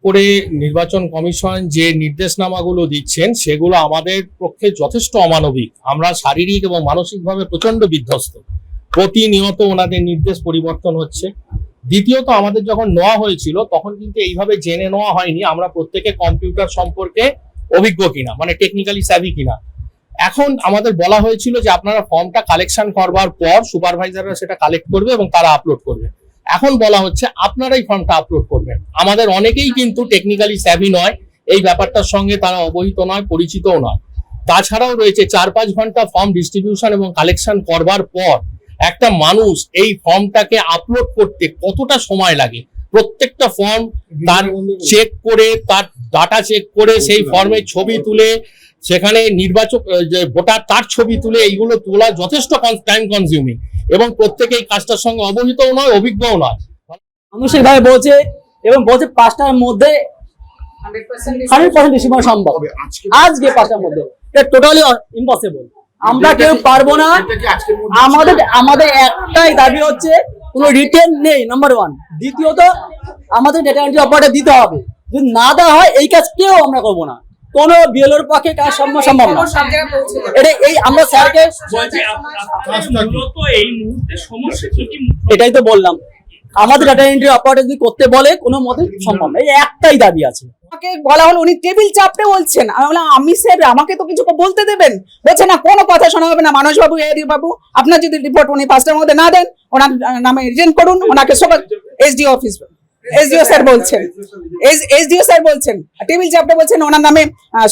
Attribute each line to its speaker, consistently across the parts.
Speaker 1: করে নির্বাচন কমিশন যে নির্দেশনামাগুলো দিচ্ছেন সেগুলো আমাদের পক্ষে যথেষ্ট অমানবিক। আমরা শারীরিক এবং মানসিকভাবে প্রচন্ড বিধ্বস্ত। প্রতিনিয়ত ওনাদের নির্দেশ পরিবর্তন হচ্ছে। দ্বিতীয়ত, আমাদের যখন নেওয়া হয়েছিল তখন কিন্তু এইভাবে জেনে নেওয়া হয়নি আমরা প্রত্যেকে কম্পিউটার সম্পর্কে অভিজ্ঞ কিনা, মানে টেকনিক্যালি স্যাভি কিনা। এখন আমাদের বলা হয়েছিল যে আপনারা ফর্মটা কালেকশন করবার পর সুপারভাইজাররা সেটা কালেক্ট করবে এবং তারা আপলোড করবে। এখন বলা হচ্ছে আপনারাই ফর্মটা আপলোড করবেন। আমাদের অনেকেই কিন্তু টেকনিক্যালি স্যাভি নয়, এই ব্যাপারটার সঙ্গে তারা অবহিত নয়, পরিচিতও নয়। তাছাড়াও রয়েছে 4-5 ঘন্টা ফর্ম ডিস্ট্রিবিউশন এবং কালেকশন করবার পর একটা মানুষ এই ফর্মটাকে আপলোড করতে কতটা সময় লাগে। প্রত্যেকটা ফর্ম তার চেক করে, তার ডাটা চেক করে, সেই ফর্মের ছবি তুলে, সেখানে নির্বাচক যে ভোটার তার ছবি তুলে, এইগুলো তোলা যথেষ্ট টাইম কনজিউমিং এবং প্রত্যেকে এই কাজটার সঙ্গে অবহিতও নয়, অভিজ্ঞও নয়।
Speaker 2: আনুষ্ঠানিকভাবে বলছে এবং বলছে 5টার মধ্যে 100% ডিসিশন সম্ভব। আজকে 5টার মধ্যে এটা টোটালি ইম্পসিবল। আমরা কেউ পারবো না। আমাদের একটাই দাবি হচ্ছে কোনো রিটেন নেই, নাম্বার 1। দ্বিতীয়ত, আমাদের ডেটা এন্ট্রি অপারেটর দিতে হবে। যদি না দেওয়া হয় এই কাজ কেউ আমরা করবো না। কোনো বিএলওর পক্ষে কাজ সম্ভব না। এটা এই আমরা স্যারকে এটাই তো বললাম, আমাদের ডাটা এন্ট্রি অপারেটর যদি করতে বলে কোনো মতে সম্ভব না। এই একটাই দাবি আছে।
Speaker 3: আমাকে বলা হলো উনি টেবিল চাপতে বলছেন। আমি বললাম আমি স্যার আমাকে তো কিছু বলতে দেবেন। বলছে না, কোনো কথা শোনা হবে না। মানস বাবু, বাবু আপনার যদি রিপোর্ট উনি 5টার মধ্যে না দেন ওনার নামে রিজেন্ট করুন। ওনাকে এসডিও অফিস, এসডিও স্যার বলছেন, এসডিও স্যার বলছেন টেবিল চাপতে বলছেন, ওনার নামে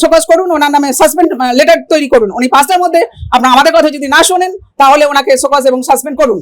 Speaker 3: শোকজ করুন, ওনার নামে সাসপেন্ড লেটার তৈরি করুন। উনি 5টার মধ্যে আপনার আমাদের কথা যদি না শোনেন তাহলে ওনাকে শোকজ এবং সাসপেন্ড করুন।